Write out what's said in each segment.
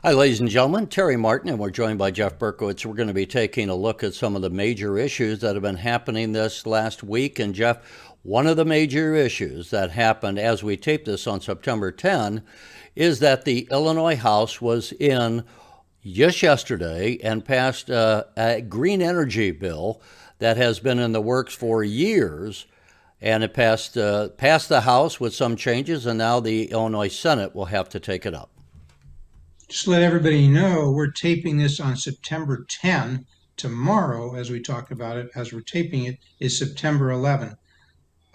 Hi, ladies and gentlemen. Terry Martin, and we're joined by Jeff Berkowitz. We're going to be taking a look at some of the major issues that have been happening this last week. And, Jeff, one of the major issues that happened as we taped this on September 10 is that the Illinois House was in just yesterday and passed a green energy bill that has been in the works for years. And it passed the House with some changes, and now the Illinois Senate will have to take it up. Just let everybody know we're taping this on September 10. Tomorrow, as we talk about it, as we're taping it, is September 11.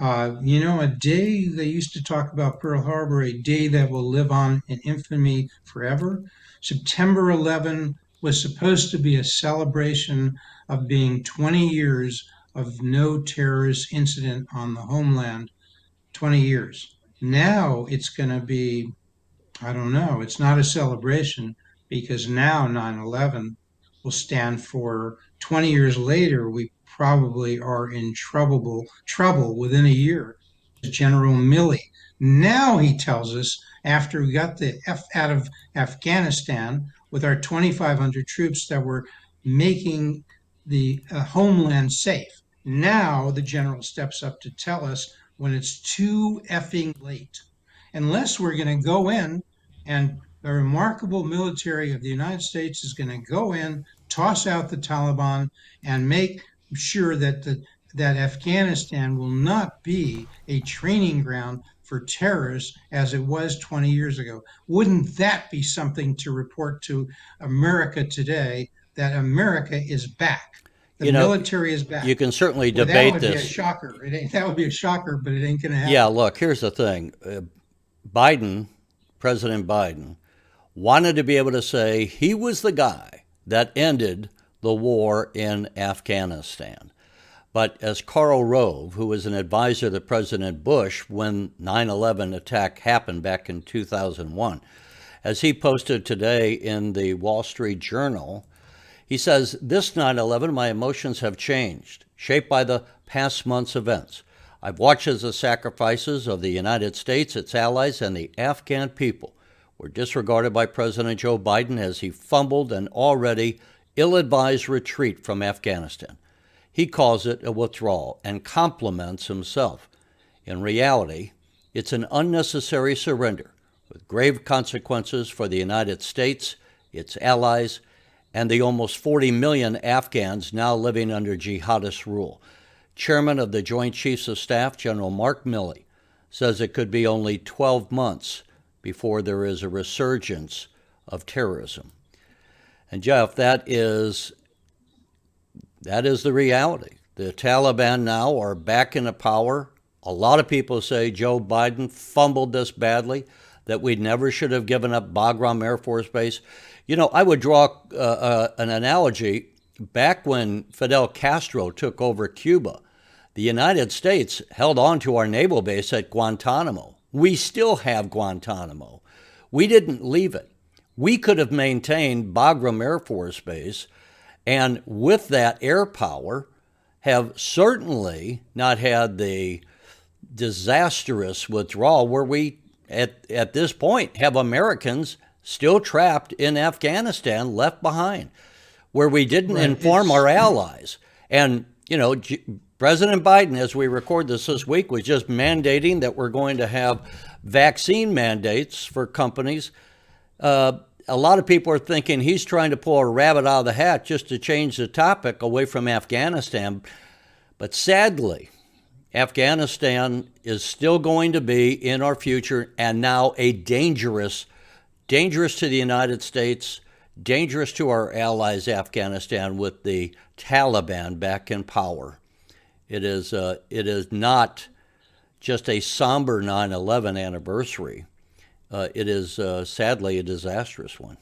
A day they used to talk about Pearl Harbor, a day that will live on in infamy forever. September 11 was supposed to be a celebration of being 20 years of no terrorist incident on the homeland. 20 years. Now it's going to be, I don't know, it's not a celebration because now 9/11 will stand for 20 years later. We probably are in trouble within a year. General Milley. Now he tells us after we got the F out of Afghanistan with our 2,500 troops that were making the homeland safe. Now the general steps up to tell us when it's too effing late. Unless we're going to go in and the remarkable military of the United States is going to go in, toss out the Taliban, and make sure that Afghanistan will not be a training ground for terrorists as it was 20 years ago. Wouldn't that be something to report to America today, that America is back? The You know, military is you back. can certainly Well, that debate would be a this. shocker. That would be a shocker, but it ain't going to Yeah, happen. look, here's the thing. Biden, President Biden, wanted to be able to say he was the guy that ended the war in Afghanistan. But as Karl Rove, who was an advisor to President Bush when 9/11 attack happened back in 2001, as he posted today in the Wall Street Journal, he says, "This 9/11, my emotions have changed, shaped by the past month's events. I've watched as the sacrifices of the United States, its allies, and the Afghan people were disregarded by President Joe Biden as he fumbled an already ill-advised retreat from Afghanistan. He calls it a withdrawal and compliments himself. In reality, it's an unnecessary surrender with grave consequences for the United States, its allies, and the almost 40 million Afghans now living under jihadist rule." Chairman of the Joint Chiefs of Staff, General Mark Milley, says it could be only 12 months before there is a resurgence of terrorism. And Jeff, that is the reality. The Taliban now are back into power. A lot of people say Joe Biden fumbled this badly, that we never should have given up Bagram Air Force Base. I would draw an analogy. Back when Fidel Castro took over Cuba, the United States held on to our naval base at Guantanamo. We still have Guantanamo. We didn't leave it. We could have maintained Bagram Air Force Base, and with that air power, have certainly not had the disastrous withdrawal where we, at this point, have Americans still trapped in Afghanistan, left behind, where we didn't Right. inform our allies. And, President Biden, as we record this week, was just mandating that we're going to have vaccine mandates for companies. A lot of people are thinking he's trying to pull a rabbit out of the hat just to change the topic away from Afghanistan. But sadly, Afghanistan is still going to be in our future, and now a dangerous to the United States, dangerous to our allies, Afghanistan, with the Taliban back in power. It is not just a somber 9/11 anniversary. It is sadly a disastrous one.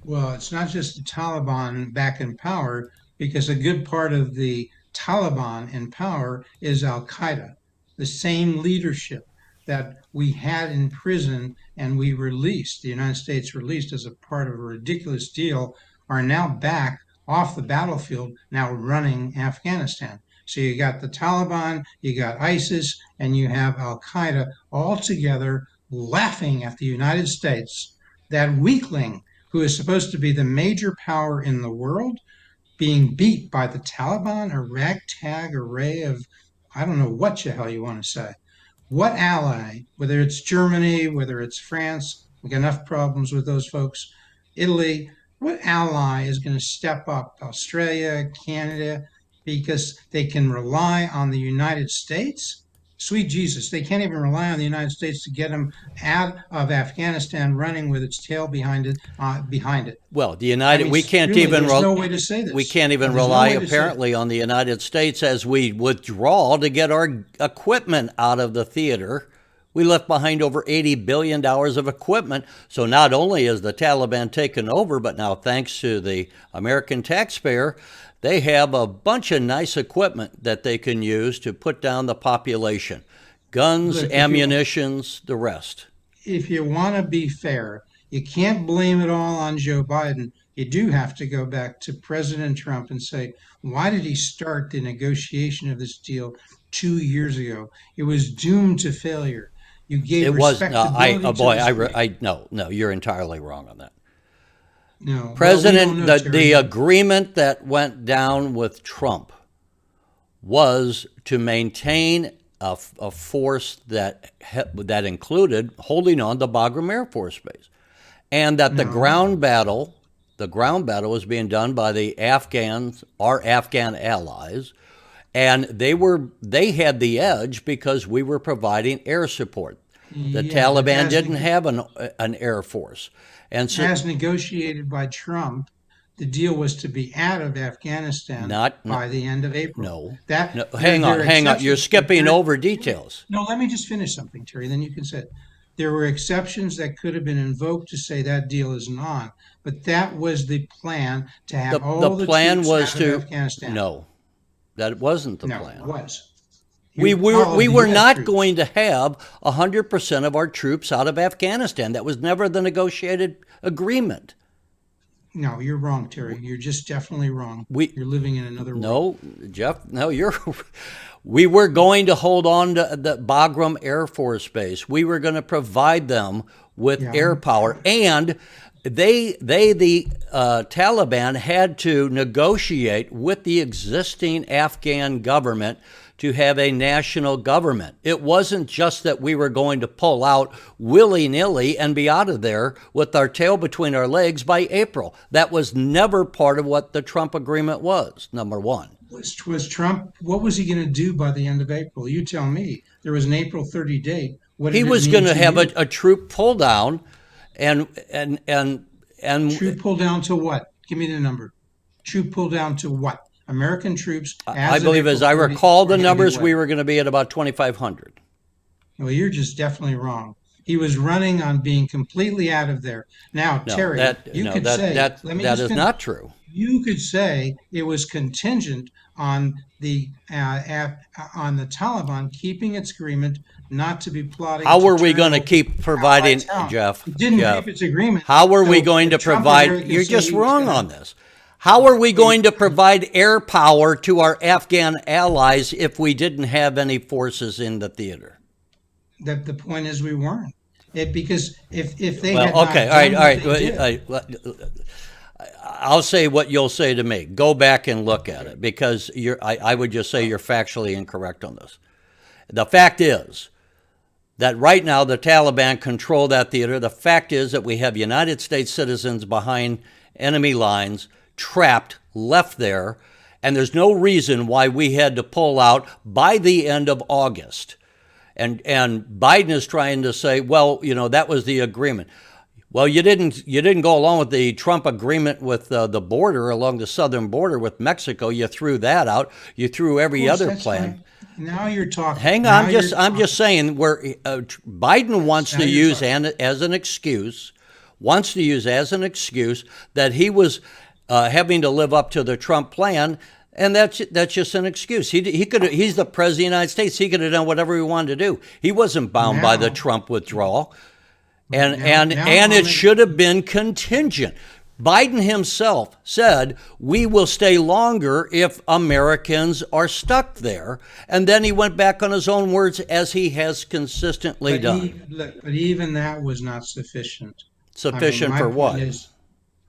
Well, it's not just the Taliban back in power, because a good part of the Taliban in power is Al Qaeda, the same leadership that we had in prison and we released, the United States released as a part of a ridiculous deal, are now back off the battlefield, now running Afghanistan. So you got the Taliban, you got ISIS, and you have Al Qaeda all together laughing at the United States, that weakling who is supposed to be the major power in the world, being beat by the Taliban, a ragtag array of, I don't know what the hell you want to say. What ally, whether it's Germany, whether it's France, we got enough problems with those folks, Italy, what ally is going to step up? Australia, Canada, because they can rely on the United States? Sweet Jesus, they can't even rely on the United States to get them out of Afghanistan running with its tail behind it. Well, the I United, mean, really, there's no way to say we this. can't even There's no rely way to say apparently on the United States as we withdraw to get our equipment out of the theater. We left behind over $80 billion of equipment. So not only is the Taliban taken over, but now thanks to the American taxpayer, they have a bunch of nice equipment that they can use to put down the population. Guns, Look, ammunitions, the rest. if you want to be fair, you can't blame it all on Joe Biden. You do have to go back to President Trump and say, why did he start the negotiation of this deal 2 years ago? It was doomed to failure. You gave It was, no, respectability oh to boy, the no, you're entirely wrong on that. no. Well, we don't President, know, the Terry. agreement that went down with Trump was to maintain a force that included holding on to Bagram Air Force Base, and that the No. ground battle was being done by the Afghans, our Afghan allies, and they had the edge because we were providing air support. The Yeah, but Taliban didn't have an air force, and so as negotiated by Trump, the deal was to be out of Afghanistan not no, by the end of April. no, That no. there, Hang there on, are hang on. You're exceptions, but skipping over details. no, let me just finish something, Terry. Then you can say it. There were exceptions that could have been invoked to say that deal isn't on, but that was the plan to The have all the plan troops was out of to Afghanistan. no, that wasn't the No, it plan. was. All We of the were U.S. not troops. going to have 100% of our troops out of Afghanistan. That was never the negotiated agreement. No, you're wrong, Terry. You're just definitely wrong. We You're living in another world. No, Jeff, no, you're we were going to hold on to the Bagram Air Force Base. We were going to provide them with Yeah. air power, and the Taliban had to negotiate with the existing Afghan government to have a national government. It wasn't just that we were going to pull out willy-nilly and be out of there with our tail between our legs by April. That was never part of what the Trump agreement was, number one. Was Trump, what was he going to do by the end of April? You tell me. There was an April 30 date. What He did it was mean going to to have you? a troop pull down and Troop pull down to what? Give me the number. Troop pull down to what? American troops I as of believe, April as I 30 recall were the going to be numbers, what? we were going to be at about 2,500. Well, you're just definitely wrong. He was running on being completely out of there. Now, No, Terry, you could say, let me that just is finish. not true. You could say it was contingent on the Taliban keeping its agreement not to be plotting How to were we turn going to over keep allied providing, town. Jeff? It didn't Jeff, keep its agreement. how were we So going to if Trump was there, provide? he could You're say just he was wrong gonna- on this. How are we going to provide air power to our Afghan allies if we didn't have any forces in the theater? That the point is we weren't. Because if they Well, had not okay, done all what right. they did, I'll say what you'll say to me. Go back and look at it because I would just say you're factually incorrect on this. The fact is that right now the Taliban control that theater. The fact is that we have United States citizens behind enemy lines, trapped, left there, and there's no reason why we had to pull out by the end of August. And Biden is trying to say, well, that was the agreement. Well, you didn't go along with the Trump agreement with the border along the southern border with Mexico. You threw that out. You threw every other that's plan. fine. Now you're talking. Hang Now on, you're I'm just talking. saying where Biden wants Now to you're use talking. as an excuse that he was having to live up to the Trump plan, and that's just an excuse. He could he's the president of the United States. He could have done whatever he wanted to do. He wasn't bound by the Now- Trump withdrawal, and now it should have been contingent. Biden himself said, we will stay longer if Americans are stuck there. And then he went back on his own words, as he has consistently done. But even that was not sufficient. Sufficient my for point what? is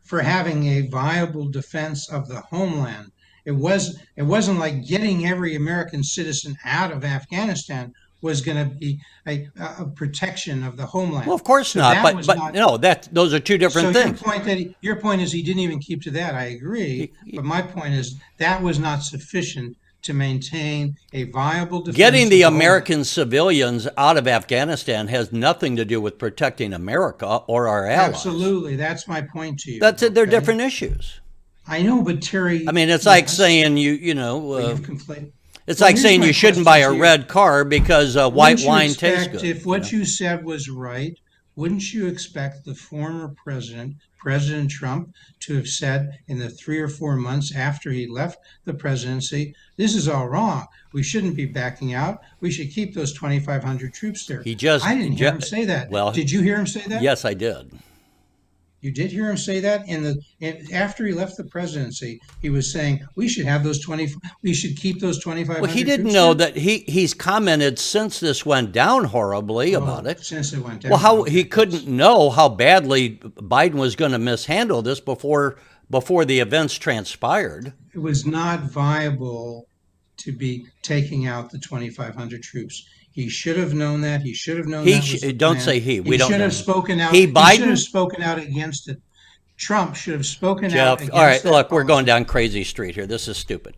for having a viable defense of the homeland. It wasn't like getting every American citizen out of Afghanistan was going to be a protection of the Well, homeland. of course So not. that But was but not. no, that those are two So different things. your point is he didn't even keep to that. I agree, but my point is that was not sufficient to maintain a viable Getting defense the of the homeland. American civilians out of Afghanistan has nothing to do with protecting America or our allies. Absolutely, that's my point to you. That's it. They're Okay, different issues. I know, but I Terry, mean, it's like yes, saying but you've conflated. it's Well, like here's saying my you shouldn't buy question a to you. red car because white Wouldn't you wine tastes expect, good. if what you said was right, wouldn't you expect the former president, President Trump, to have said in the 3 or 4 months after he left the presidency, this is all wrong. We shouldn't be backing out. We should keep those 2,500 troops there. He just, I didn't hear him say that. well, Did you hear him say that? yes, I did. You did hear him say that after he left the presidency. He was saying we should have those 20. We should keep those Well, he 2,500 didn't troops know there. that he's commented since this went down horribly about Oh, it. since it went Well, down. how he Okay, couldn't yes. know how badly Biden was going to mishandle this before the events transpired. It was not viable to be taking out the 2,500 troops. He should have known that. He should have known that was the Don't plan. say he. We He don't should know have him. spoken out. He He should have Biden, spoken out against it. Trump should have spoken out Jeff. All right, against that look, we're going policy. down crazy street here. This is stupid.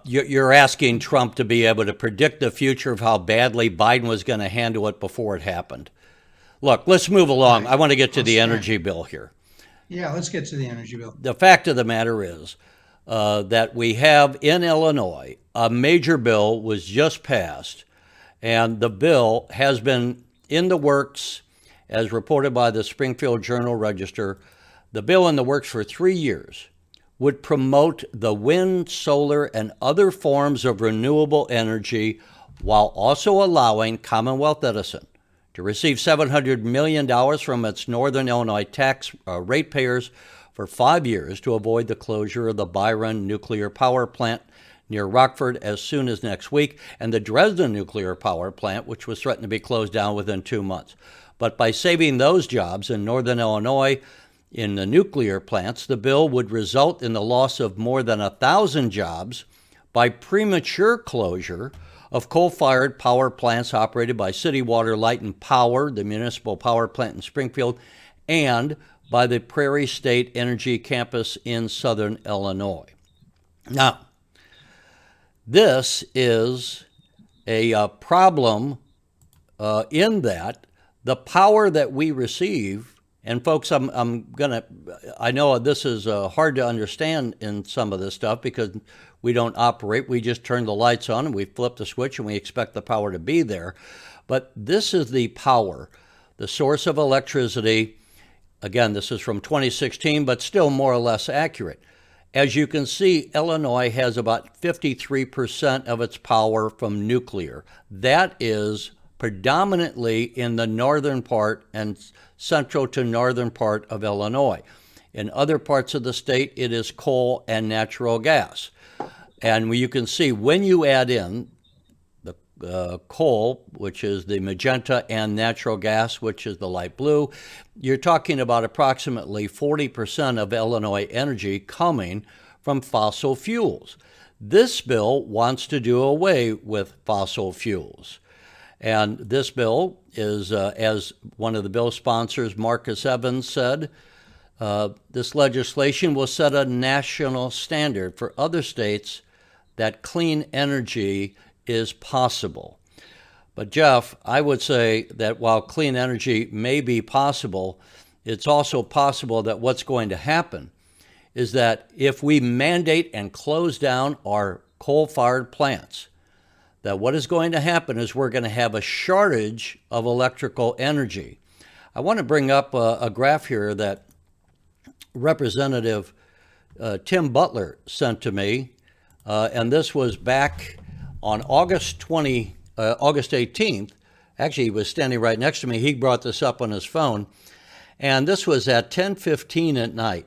You're asking Trump to be able to predict the future of how badly Biden was going to handle it before it happened. Look, let's move along. Right. I want to get to I'll the stand. energy bill here. Yeah, let's get to the energy bill. The fact of the matter is that we have in Illinois a major bill was just passed, and the bill has been in the works, as reported by the Springfield Journal-Register. The bill in the works for 3 years would promote the wind, solar, and other forms of renewable energy while also allowing Commonwealth Edison to receive $700 million from its Northern Illinois tax ratepayers for 5 years to avoid the closure of the Byron nuclear power plant near Rockford as soon as next week, and the Dresden nuclear power plant, which was threatened to be closed down within 2 months. But by saving those jobs in Northern Illinois in the nuclear plants, the bill would result in the loss of more than 1,000 jobs by premature closure of coal-fired power plants operated by City Water, Light and Power, the municipal power plant in Springfield, and by the Prairie State Energy Campus in Southern Illinois. Now, this is a problem in that the power that we receive, and folks, I know this is hard to understand in some of this stuff because we don't operate. We just turn the lights on and we flip the switch and we expect the power to be there. But this is the power, the source of electricity. Again, this is from 2016, but still more or less accurate. As you can see, Illinois has about 53% of its power from nuclear. That is predominantly in the northern part and central to northern part of Illinois. In other parts of the state, it is coal and natural gas. And you can see when you add in the coal, which is the magenta, and natural gas, which is the light blue, you're talking about approximately 40% of Illinois energy coming from fossil fuels. This bill wants to do away with fossil fuels. And this bill is, as one of the bill sponsors, Marcus Evans, said, this legislation will set a national standard for other states that clean energy is possible. But Jeff, I would say that while clean energy may be possible, it's also possible that what's going to happen is that if we mandate and close down our coal-fired plants, that what is going to happen is we're going to have a shortage of electrical energy. I want to bring up a graph here that Representative Tim Butler sent to me, and this was back on August 18th. Actually, he was standing right next to me. He brought this up on his phone, and this was at 10:15 at night.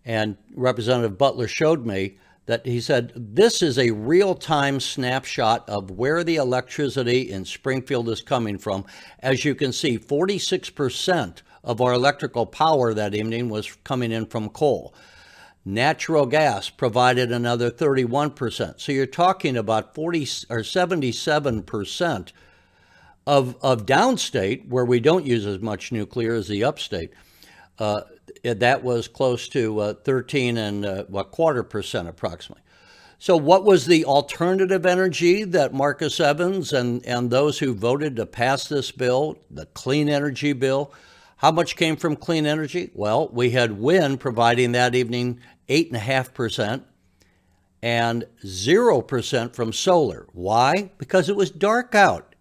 And Representative Butler showed me that he said, this is a real-time snapshot of where the electricity in Springfield is coming from. As you can see, 46% of our electrical power that evening was coming in from coal. Natural gas provided another 31%. So you're talking about 40 or 77% of downstate, where we don't use as much nuclear as the upstate. That was close to 13 and a quarter percent approximately. So what was the alternative energy that Marcus Evans and those who voted to pass this bill, the clean energy bill? How much came from clean energy? Well, we had wind providing that evening 8.5% and 0% from solar. Why? Because it was dark out.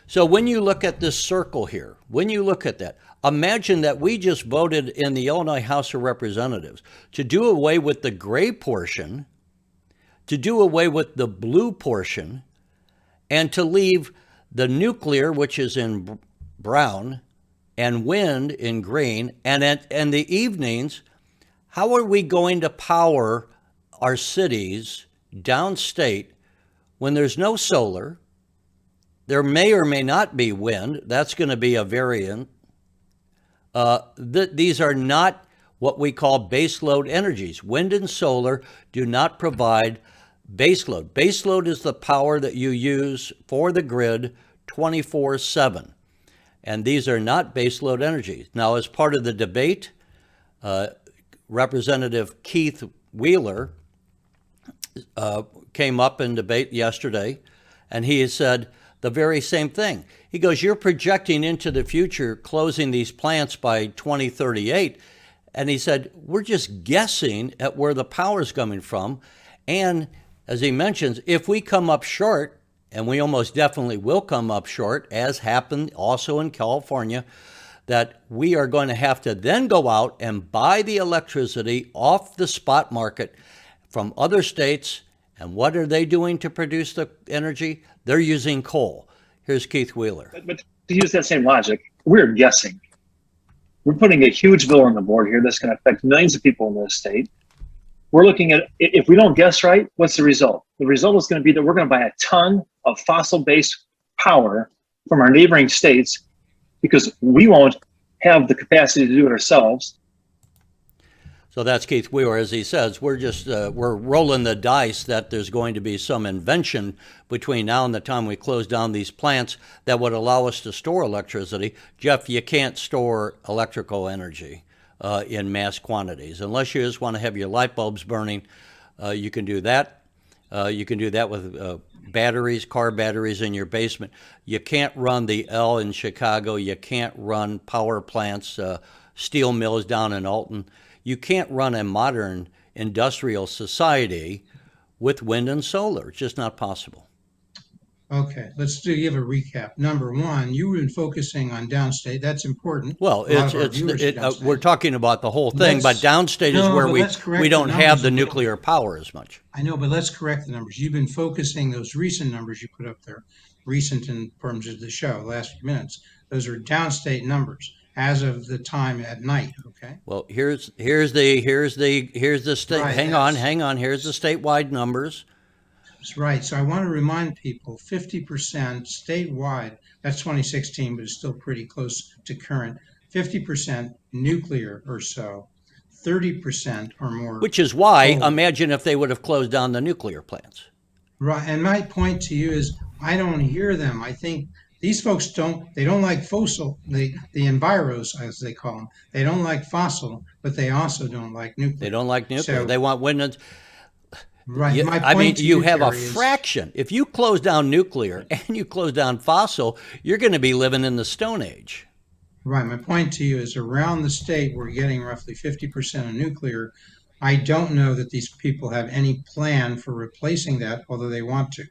So when you look at this circle here, when you look at that, imagine that we just voted in the Illinois House of Representatives to do away with the gray portion, to do away with the blue portion, and to leave the nuclear, which is in brown, and wind in green. And in the evenings, how are we going to power our cities downstate when there's no solar? There may or may not be wind. That's going to be a variant. These are not what we call baseload energies. Wind and solar do not provide baseload. Baseload is the power that you use for the grid 24/7. And these are not baseload energies. Now, as part of the debate, Representative Keith Wheeler came up in debate yesterday, and he said the very same thing. He goes, you're projecting into the future closing these plants by 2038. And he said, we're just guessing at where the power is coming from. And as he mentions, if we come up short, and we almost definitely will come up short, as happened also in California, that we are going to have to then go out and buy the electricity off the spot market from other states. And what are they doing to produce the energy? They're using coal. Here's Keith Wheeler. But to use that same logic, we're guessing. We're putting a huge bill on the board here that's going to affect millions of people in this state. We're looking at, if we don't guess right, what's the result? The result is going to be that we're going to buy a ton of fossil-based power from our neighboring states because we won't have the capacity to do it ourselves. So that's Keith Wheeler. As he says, we're rolling the dice that there's going to be some invention between now and the time we close down these plants that would allow us to store electricity. Jeff, you can't store electrical energy in mass quantities unless you just want to have your light bulbs burning. You can do that. You can do that with batteries, car batteries in your basement. You can't run the L in Chicago. You can't run power plants, steel mills down in Alton. You can't run a modern industrial society with wind and solar. It's just not possible. Okay, let's give a recap. Number one, you've been focusing on downstate. That's important. Well, we're talking about the whole thing, but downstate is where we don't have the nuclear power as much. I know, but let's correct the numbers. You've been focusing those recent numbers you put up there, recent in terms of the show, last few minutes. Those are downstate numbers as of the time at night. Okay. Well, here's the state. Right, hang on. Here's the statewide numbers. That's right. So I want to remind people 50% statewide, that's 2016, but it's still pretty close to current. 50% nuclear or so, 30% or more. Which is why, imagine if they would have closed down the nuclear plants. Right. And my point to you is I don't hear them. I think these folks don't like fossil, the enviros, as they call them. They don't like fossil, but they also don't like nuclear. They don't like nuclear. They want wind and... Right. You have a fraction. If you close down nuclear and you close down fossil, you're going to be living in the Stone Age. Right. My point to you is around the state, we're getting roughly 50% of nuclear. I don't know that these people have any plan for replacing that, although they want to.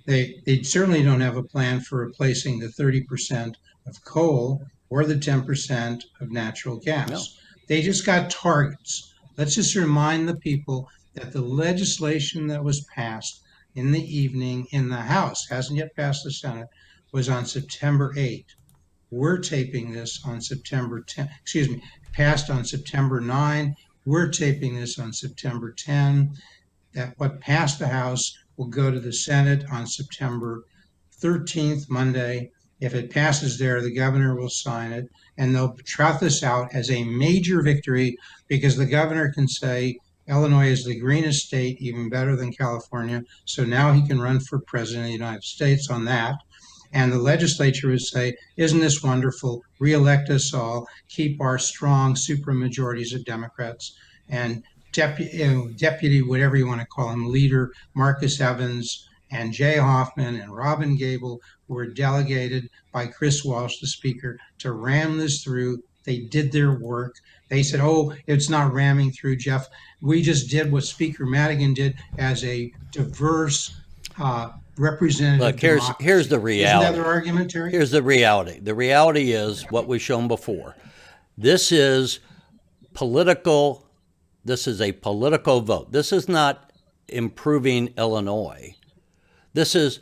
They certainly don't have a plan for replacing the 30% of coal or the 10% of natural gas. No. They just got targets. Let's just remind the people that the legislation that was passed in the evening in the House, hasn't yet passed the Senate, was on September 8th. We're taping this on September 10, passed on September 9. We're taping this on September 10. That what passed the House will go to the Senate on September 13th, Monday, If it passes there, the governor will sign it, and they'll trot this out as a major victory because the governor can say Illinois is the greenest state, even better than California. So now he can run for president of the United States on that. And the legislature would say, isn't this wonderful? Reelect us all, keep our strong supermajorities of Democrats. And deputy, whatever you want to call him, leader Marcus Evans and Jay Hoffman and Robin Gable, who were delegated by Chris Walsh, the speaker, to ram this through. They did their work. They said, oh, it's not ramming through, Jeff. We just did what Speaker Madigan did as a diverse representative Look, democracy. here's the reality. Isn't that their argument, Terry? Here's the reality. The reality is what we've shown before. This is political. This is a political vote. This is not improving Illinois. This is,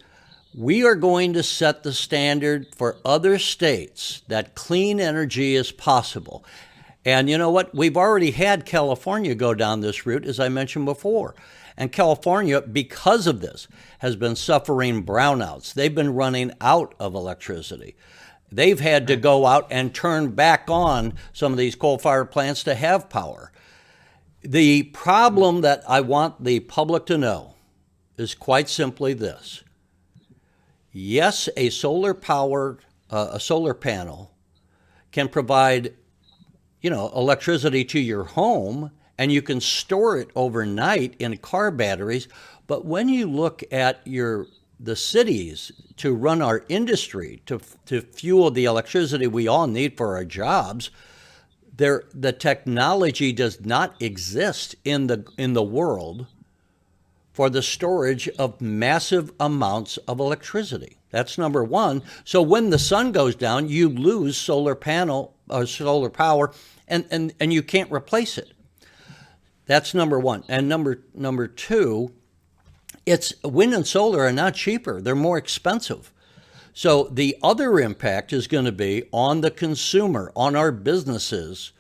we are going to set the standard for other states that clean energy is possible. And you know what? We've already had California go down this route, as I mentioned before. And California, because of this, has been suffering brownouts. They've been running out of electricity. They've had to go out and turn back on some of these coal-fired plants to have power. The problem that I want the public to know is quite simply this. Yes, a solar panel can provide, electricity to your home, and you can store it overnight in car batteries. But when you look at the cities to run our industry, to fuel the electricity we all need for our jobs, the technology does not exist in the world for the storage of massive amounts of electricity. That's number one. So when the sun goes down, you lose solar power, and you can't replace it. That's number one. And number two, it's wind and solar are not cheaper. They're more expensive. So the other impact is going to be on the consumer, on our businesses,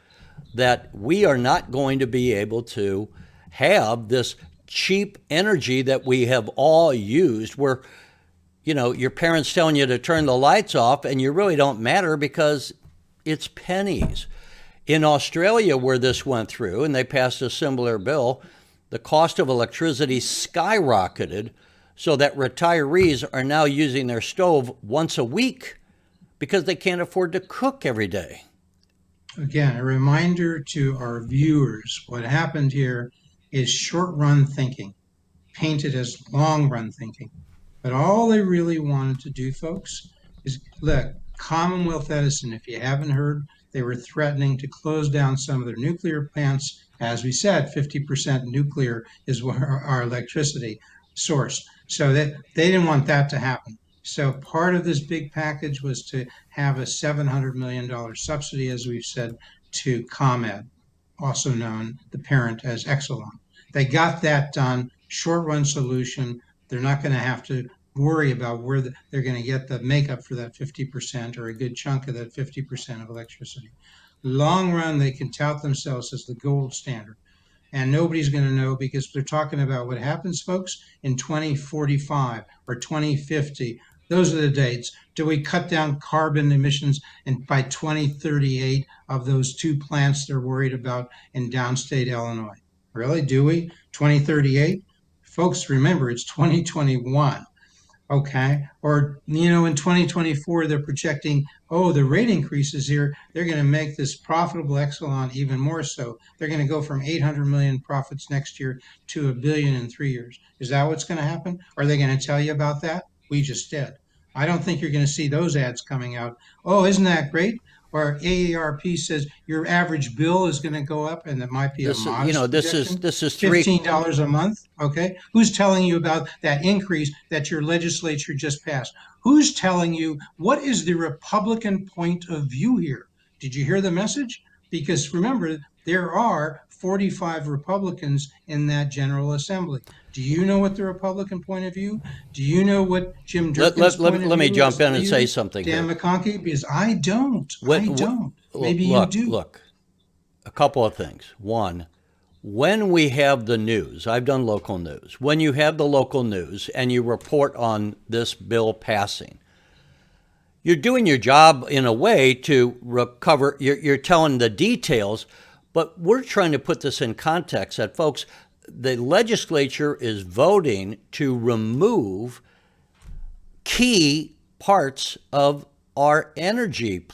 that we are not going to be able to have this cheap energy that we have all used, where, your parents telling you to turn the lights off and you really don't matter because it's pennies. In Australia, where this went through, and they passed a similar bill, the cost of electricity skyrocketed so that retirees are now using their stove once a week because they can't afford to cook every day. Again, a reminder to our viewers, what happened here is short-run thinking, painted as long-run thinking. But all they really wanted to do, folks, is, look, Commonwealth Edison, if you haven't heard, they were threatening to close down some of their nuclear plants. As we said, 50% nuclear is our electricity source. So they didn't want that to happen. So part of this big package was to have a $700 million subsidy, as we've said, to ComEd, also known, the parent, as Exelon. They got that done, short-run solution. They're not going to have to worry about where they're going to get the makeup for that 50% or a good chunk of that 50% of electricity. Long run, they can tout themselves as the gold standard. And nobody's going to know because they're talking about what happens, folks, in 2045 or 2050. Those are the dates. Do we cut down carbon emissions by 2038 of those two plants they're worried about in downstate Illinois? Really? Do we? 2038? Folks, remember, it's 2021. Okay. Or, in 2024, they're projecting, the rate increases here, they're going to make this profitable Exelon even more so. They're going to go from 800 million profits next year to $1 billion in 3 years. Is that what's going to happen? Are they going to tell you about that? We just did. I don't think you're going to see those ads coming out. Oh, isn't that great? Or AARP says your average bill is going to go up, and it might be a modest this is $15 a month. Okay, who's telling you about that increase that your legislature just passed? Who's telling you what is the Republican point of view here? Did you hear the message? Because remember, there are 45 Republicans in that General Assembly. Do you know what the Republican point of view? Do you know what Jim Durkin's point of view? Let me jump in and say something. Dan McConkey, because I don't. Maybe you do. Look, a couple of things. One, when we have the news, I've done local news. When you have the local news and you report on this bill passing, you're doing your job in a way to recover. You're telling the details, but we're trying to put this in context that, folks, the legislature is voting to remove key parts of our energy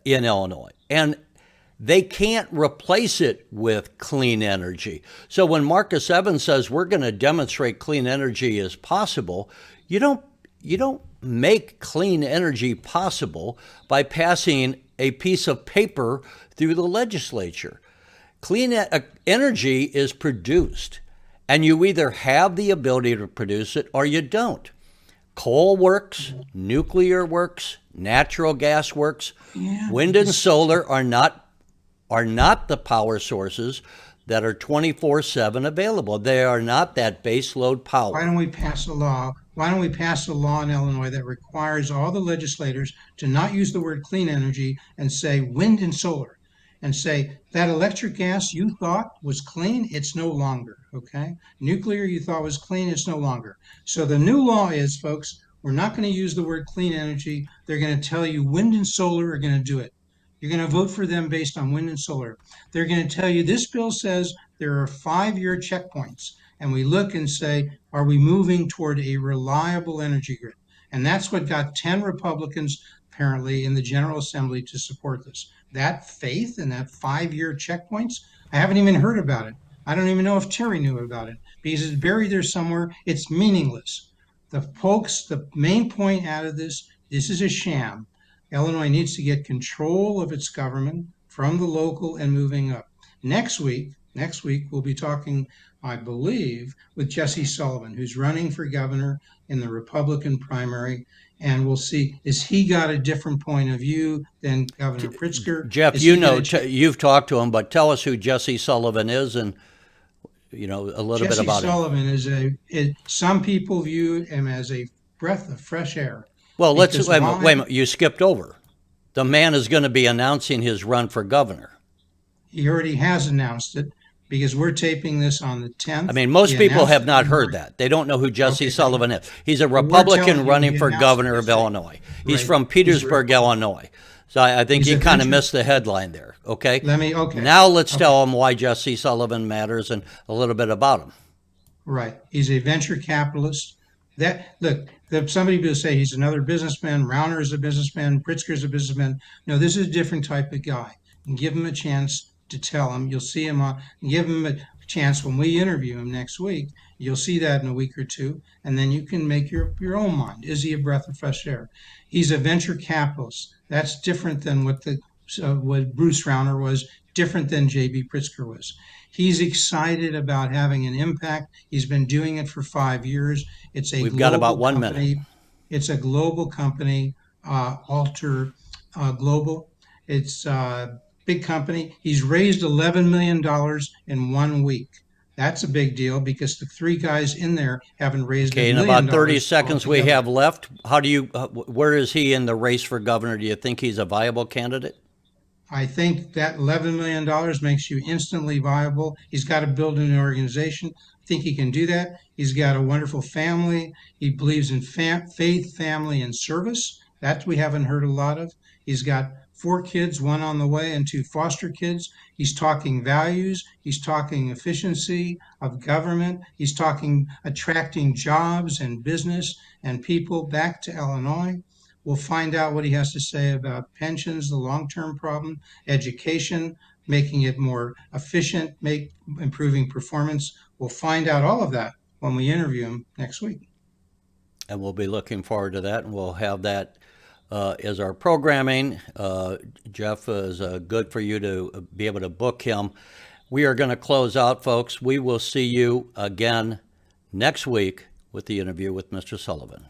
in Illinois. And they can't replace it with clean energy. So when Marcus Evans says we're going to demonstrate clean energy is possible, you don't make clean energy possible by passing a piece of paper through the legislature. Clean energy is produced, and you either have the ability to produce it or you don't. Coal works, nuclear works, natural gas works. Yeah, Wind and solar are not the power sources that are 24/7 available. They are not that base load power. why don't we pass a law? Why don't we pass a law in Illinois that requires all the legislators to not use the word clean energy and say wind and solar, and say that electric gas you thought was clean, it's no longer, okay? Nuclear you thought was clean, it's no longer. So the new law is, folks, we're not going to use the word clean energy. They're going to tell you wind and solar are going to do it. You're going to vote for them based on wind and solar. They're going to tell you this bill says there are 5-year checkpoints. And we look and say, are we moving toward a reliable energy grid? And that's what got 10 Republicans, apparently, in the General Assembly to support this. That faith and that 5-year checkpoints, I haven't even heard about it. I don't even know if Terry knew about it because it's buried there somewhere. It's meaningless. The folks, the main point out of this is a sham. Illinois needs to get control of its government from the local and moving up. Next week, we'll be talking, I believe, with Jesse Sullivan, who's running for governor in the Republican primary. And we'll see, has he got a different point of view than Governor Pritzker? Jeff, you've talked to him, but tell us who Jesse Sullivan is and, a little bit about Jesse Sullivan is some people view him as a breath of fresh air. Well, wait a minute. You skipped over. The man is going to be announcing his run for governor. He already has announced it because we're taping this on the 10th. I mean, most people have not heard that. They don't know who Jesse Sullivan is. He's a Republican running for governor of Illinois. He's from Petersburg, Illinois. So I think you kind of missed the headline there, okay? Now let's tell them why Jesse Sullivan matters and a little bit about him. Right. He's a venture capitalist. Somebody will say he's another businessman. Rauner is a businessman. Pritzker is a businessman. No, this is a different type of guy. And give him a chance to tell him. You'll see him give him a chance when we interview him next week. You'll see that in a week or two, and then you can make your own mind. Is he a breath of fresh air? He's a venture capitalist. That's different than what Bruce Rauner was, different than J.B. Pritzker was. He's excited about having an impact. He's been doing it for 5 years. We've got about 1 minute. It's a global company, Alter Global. It's a big company. He's raised $11 million in 1 week. That's a big deal because the 3 guys in there haven't raised $1 million. Okay, in about 30 seconds we have left. Where is he in the race for governor? Do you think he's a viable candidate? I think that $11 million makes you instantly viable. He's got to build an organization. I think he can do that. He's got a wonderful family. He believes in faith, family, and service. That we haven't heard a lot of. He's got 4 kids, 1 on the way, and 2 foster kids. He's talking values. He's talking efficiency of government. He's talking attracting jobs and business and people back to Illinois. We'll find out what he has to say about pensions, the long-term problem, education, making it more efficient, improving performance. We'll find out all of that when we interview him next week. And we'll be looking forward to that, and we'll have that as our programming. Jeff, is good for you to be able to book him. We are going to close out, folks. We will see you again next week with the interview with Mr. Sullivan.